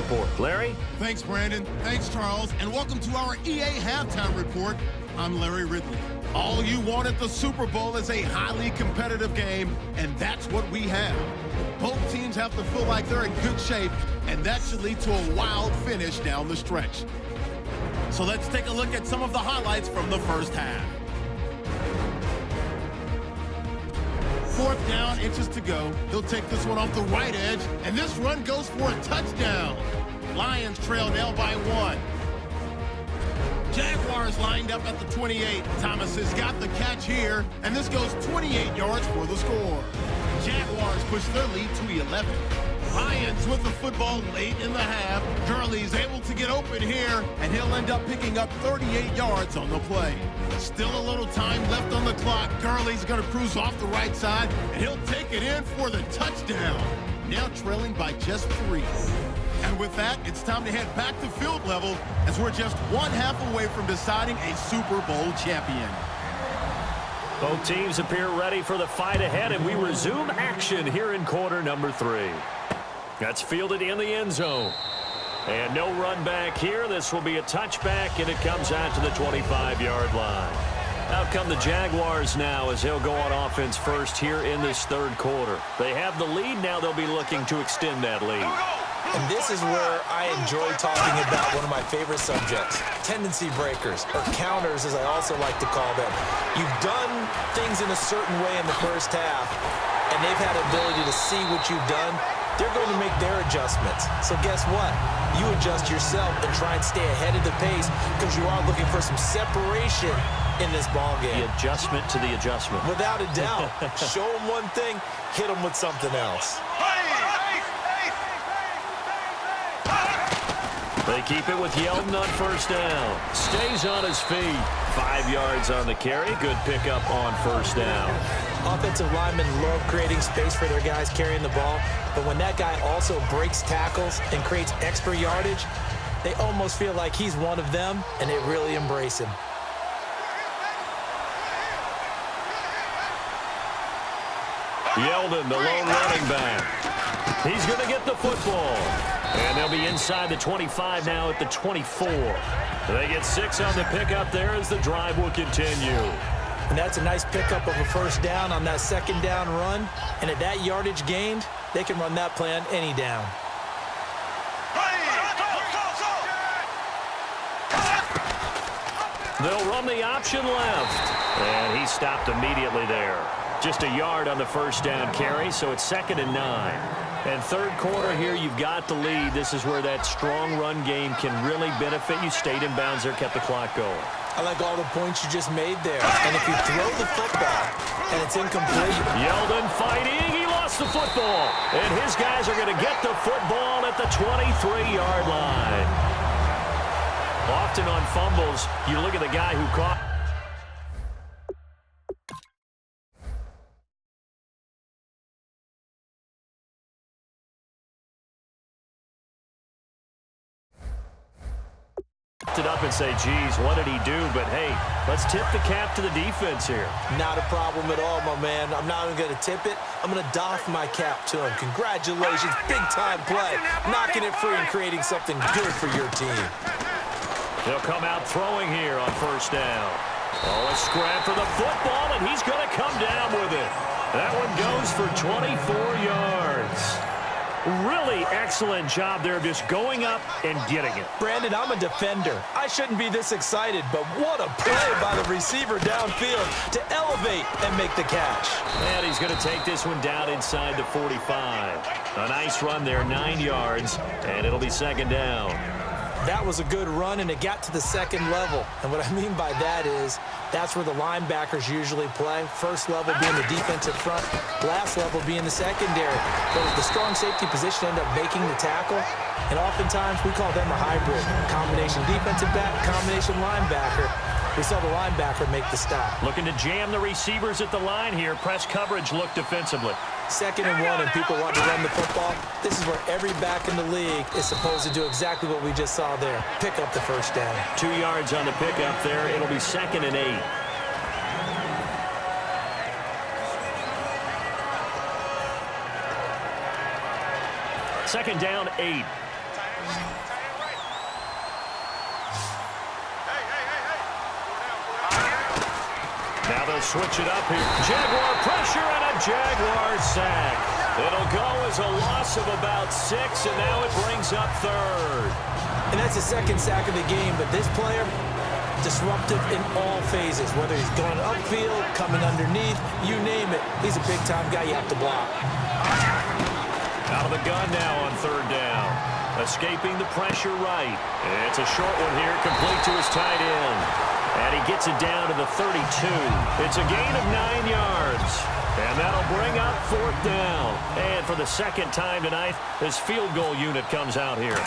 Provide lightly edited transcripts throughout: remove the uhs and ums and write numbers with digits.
Report. Larry? Thanks, Brandon. Thanks, Charles. And welcome to our EA Halftime Report. I'm Larry Ridley. All you want at the Super Bowl is a highly competitive game, and that's what we have. Both teams have to feel like they're in good shape, and that should lead to a wild finish down the stretch. So let's take a look at some of the highlights from the first half. 4th down, inches to go. He'll take this one off the right edge, and this run goes for a touchdown. Lions trail now by 1. Jaguars lined up at the 28. Thomas has got the catch here, and this goes 28 yards for the score. Jaguars push their lead to 11. Lions with the football late in the half. Gurley's able to get open here, and he'll end up picking up 38 yards on the play. Still a little time left on the clock. Gurley's going to cruise off the right side, and he'll take it in for the touchdown. Now trailing by just 3. And with that, it's time to head back to field level as we're just 1 half away from deciding a Super Bowl champion. Both teams appear ready for the fight ahead, and we resume action here in quarter number 3. That's fielded in the end zone. And no run back here. This will be a touchback, and it comes out to the 25-yard line. Out come the Jaguars now as they'll go on offense first here in this 3rd quarter. They have the lead. Now they'll be looking to extend that lead. And this is where I enjoy talking about one of my favorite subjects, tendency breakers, or counters as I also like to call them. You've done things in a certain way in the first half, and they've had the ability to see what you've done. They're going to make their adjustments. So guess what? You adjust yourself and try and stay ahead of the pace because you are looking for some separation in this ball game. The adjustment to the adjustment. Without a doubt. Show them one thing, hit them with something else. They keep it with Yeldon on first down. Stays on his feet. 5 yards on the carry. Good pickup on first down. Offensive linemen love creating space for their guys carrying the ball, but when that guy also breaks tackles and creates extra yardage, they almost feel like he's one of them, and they really embrace him. Yeldon, the lone running back. He's going to get the football. And they'll be inside the 25 now at the 24. They get 6 on the pickup there as the drive will continue. And that's a nice pickup of a first down on that 2nd down run. And at that yardage gained, they can run that play on any down. They'll run the option left. And he stopped immediately there. Just a yard on the first down carry, so it's 2nd and 9. And 3rd quarter here, you've got the lead. This is where that strong run game can really benefit you. Stayed in bounds there, kept the clock going. I like all the points you just made there. And if you throw the football and it's incomplete. Yeldon fighting. He lost the football. And his guys are going to get the football at the 23-yard line. Often on fumbles, you look at the guy who caught. It up and say, geez, what did he do? But, hey, let's tip the cap to the defense here. Not a problem at all, my man. I'm not even going to tip it. I'm going to doff my cap to him. Congratulations. Big-time play. Knocking it free and creating something good for your team. They'll come out throwing here on first down. Oh, a scrap for the football, and he's going to come down with it. That one goes for 24 yards. Really excellent job there, just going up and getting it. Brandon, I'm a defender. I shouldn't be this excited, but what a play by the receiver downfield to elevate and make the catch. And he's going to take this one down inside the 45. A nice run there, 9 yards, and it'll be 2nd down. That was a good run, and it got to the 2nd level. And what I mean by that is that's where the linebackers usually play. First level being the defensive front, last level being the secondary. But the strong safety position end up making the tackle, and oftentimes we call them a hybrid. Combination defensive back, combination linebacker. We saw the linebacker make the stop. Looking to jam the receivers at the line here. Press coverage look defensively. 2nd and 1, and people want to run the football. This is where every back in the league is supposed to do exactly what we just saw there. Pick up the first down. 2 yards on the pickup there. It'll be 2nd and 8. Second down, 8. Now they'll switch it up here. Jaguar pressure and a Jaguar sack. It'll go as a loss of about 6, and now it brings up third. And that's the second sack of the game, but this player, disruptive in all phases, whether he's going upfield, coming underneath, you name it. He's a big-time guy you have to block. Out of the gun now on third down. Escaping the pressure right. It's a short one here, complete to his tight end. And he gets it down to the 32. It's a gain of 9 yards. And that'll bring up fourth down. And for the second time tonight, his field goal unit comes out here.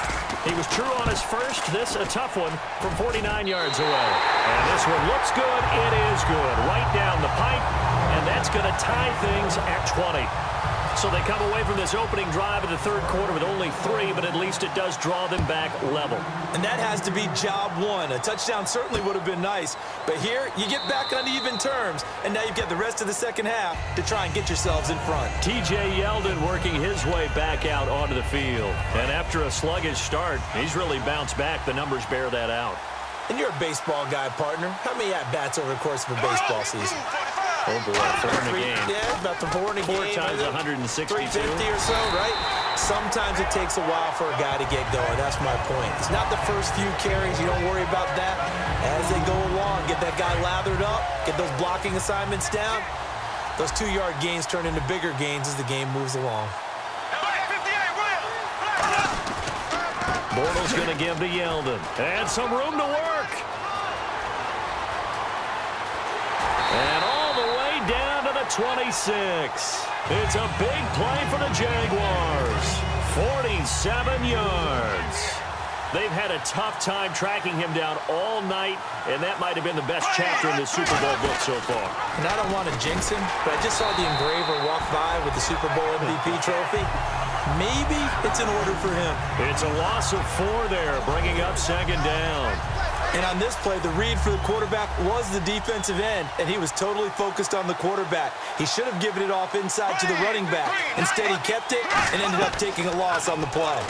He was true on his first. This a tough one from 49 yards away. And this one looks good. It is good. Right down the pipe. And that's going to tie things at 20. So they come away from this opening drive in the third quarter with only 3, but at least it does draw them back level. And that has to be job one. A touchdown certainly would have been nice. But here, you get back on even terms, and now you've got the rest of the second half to try and get yourselves in front. T.J. Yeldon working his way back out onto the field. And after a sluggish start, he's really bounced back. The numbers bear that out. And you're a baseball guy, partner. How many at-bats over the course of a baseball season? Oh, boy, 4 in a game. Yeah, about the 4 in a game. 4 times 162. 350 or so, right? Sometimes it takes a while for a guy to get going. That's my point. It's not the first few carries. You don't worry about that. As they go along, get that guy lathered up, get those blocking assignments down. Those 2-yard gains turn into bigger gains as the game moves along. Bortles going to give to Yeldon. And some room to work. And all the way down to the 26. It's a big play for the Jaguars. 47 yards. They've had a tough time tracking him down all night, and that might have been the best chapter in the Super Bowl book so far. And I don't want to jinx him, but I just saw the engraver walk by with the Super Bowl MVP trophy. Maybe it's in order for him. It's a loss of 4 there, bringing up second down. And on this play, the read for the quarterback was the defensive end, and he was totally focused on the quarterback. He should have given it off inside to the running back. Instead, he kept it and ended up taking a loss on the play.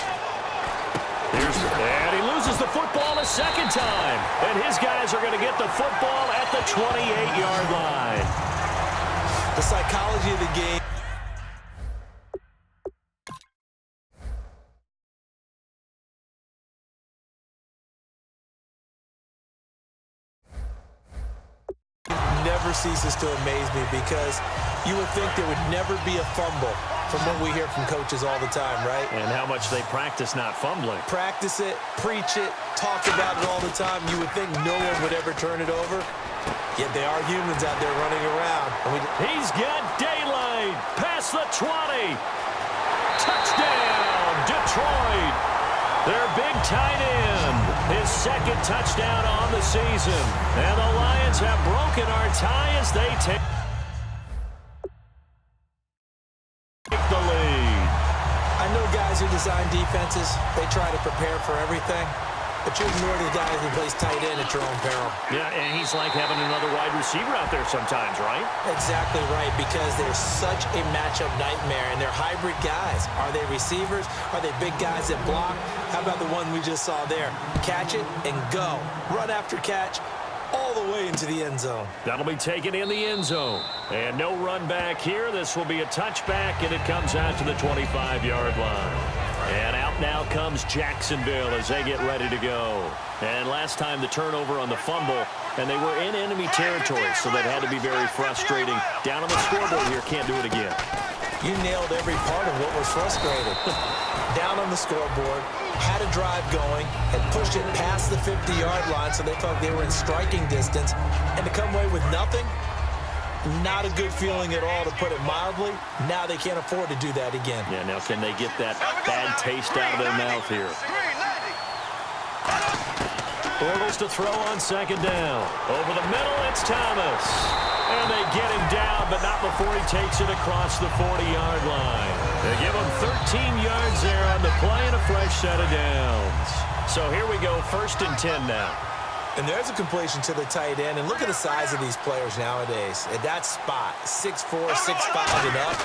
And he loses the football a second time. And his guys are going to get the football at the 28-yard line. The psychology of the game. Never ceases to amaze me because you would think there would never be a fumble from what we hear from coaches all the time, right? And how much they practice not fumbling. Practice it, preach it, talk about it all the time. You would think no one would ever turn it over. Yet they are humans out there running around. He's got daylight past the 20. Touchdown, Detroit. Their big tight end. His second touchdown on the season. And the Lions have broken our tie as they take the lead. I know guys who design defenses, they try to prepare for everything. But you ignore the guy who plays tight end at your own peril. Yeah, and he's like having another wide receiver out there sometimes, right? Exactly right, because they're such a matchup nightmare, and they're hybrid guys. Are they receivers? Are they big guys that block? How about the one we just saw there? Catch it and go. Run after catch all the way into the end zone. That'll be taken in the end zone. And no run back here. This will be a touchback, and it comes out to the 25-yard line. And out now comes Jacksonville as they get ready to go. And last time the turnover on the fumble, and they were in enemy territory, so that had to be very frustrating. Down on the scoreboard here, can't do it again. You nailed every part of what was frustrating. Down on the scoreboard, had a drive going, and pushed it past the 50-yard line so they felt they were in striking distance. And to come away with nothing, not a good feeling at all, to put it mildly. Now they can't afford to do that again. Yeah, now can they get that bad taste out of their mouth here? Bortles to throw on second down. Over the middle, it's Thomas. And they get him down, but not before he takes it across the 40-yard line. They give him 13 yards there on the play and a fresh set of downs. So here we go, 1st and 10 now. And there's a completion to the tight end. And look at the size of these players nowadays. At that spot, 6'4", 6'5", and up.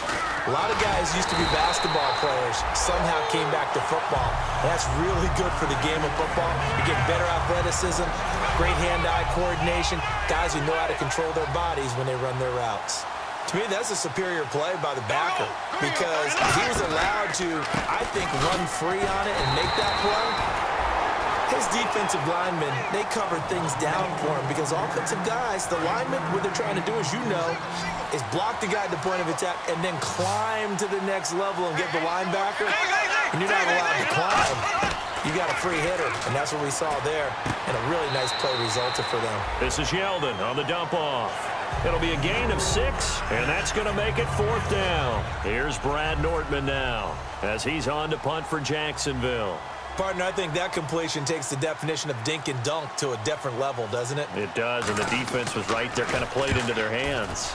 A lot of guys used to be basketball players, somehow came back to football. And that's really good for the game of football. You get better athleticism, great hand-eye coordination, guys who know how to control their bodies when they run their routes. To me, that's a superior play by the backer because he was allowed to, I think, run free on it and make that play. His defensive linemen, they covered things down for him because offensive guys, the linemen, what they're trying to do, as you know, is block the guy at the point of attack and then climb to the next level and get the linebacker. And you're not allowed to climb. You got a free hitter, and that's what we saw there. And a really nice play resulted for them. This is Yeldon on the dump off. It'll be a gain of 6, and that's going to make it 4th down. Here's Brad Nortman now as he's on to punt for Jacksonville. Partner, I think that completion takes the definition of dink and dunk to a different level, doesn't it? It does, and the defense was right there, kind of played into their hands.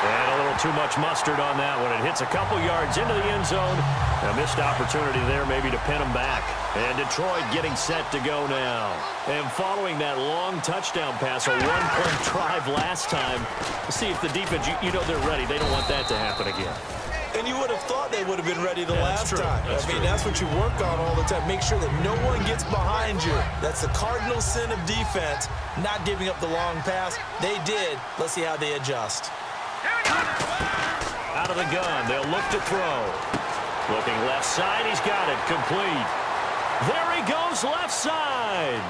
And a little too much mustard on that one. It hits a couple yards into the end zone. A missed opportunity there maybe to pin them back. And Detroit getting set to go now. And following that long touchdown pass, a one-point drive last time. See if the defense, you know they're ready. They don't want that to happen again. And you would have thought they would have been ready the last time. That's true. That's what you work on all the time. Make sure that no one gets behind you. That's the cardinal sin of defense, not giving up the long pass. They did. Let's see how they adjust. Out of the gun, they'll look to throw. Looking left side, he's got it, complete. There he goes, left side.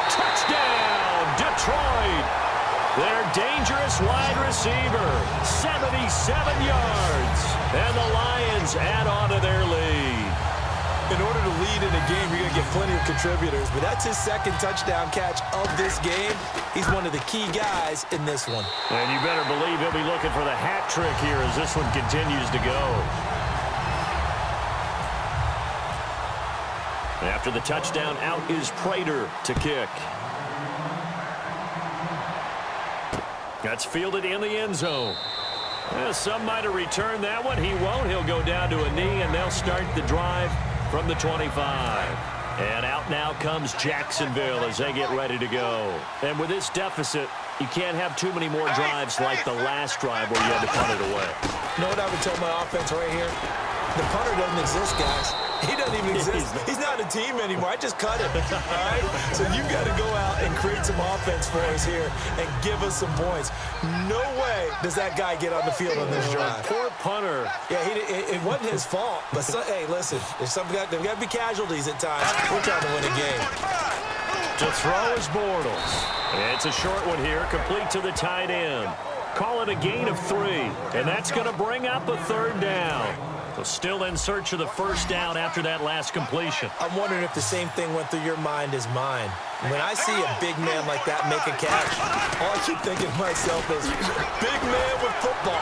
Touchdown, Detroit. Their dangerous wide receiver, 77 yards. And the Lions add on to their lead. In order to lead in a game, you're going to get plenty of contributors, but that's his second touchdown catch of this game. He's one of the key guys in this one. And you better believe he'll be looking for the hat trick here as this one continues to go. After the touchdown, out is Prater to kick. That's fielded in the end zone. Some might have returned that one. He won't. He'll go down to a knee, and they'll start the drive from the 25. And out now comes Jacksonville as they get ready to go. And with this deficit, you can't have too many more drives like the last drive where you had to punt it away. You know what I would tell my offense right here? The punter doesn't exist, guys. He doesn't even exist. He's not a team anymore. I just cut him, all right? So you've got to go out and create some offense for us here and give us some points. No way does that guy get on the field on this drive. Poor punter. Yeah, it wasn't his fault. But, hey, listen, there's got to be casualties at times. We're trying to win a game. To throw is Bortles. It's a short one here, complete to the tight end. Call it a gain of 3, and that's going to bring up a 3rd down. So still in search of the first down after that last completion. I'm wondering if the same thing went through your mind as mine. When I see a big man like that make a catch, all I keep thinking to myself is, big man with football.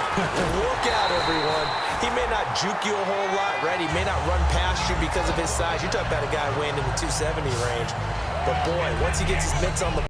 Look out, everyone. He may not juke you a whole lot, right? He may not run past you because of his size. You're talking about a guy weighing in the 270 range. But, boy, once he gets his mitts on the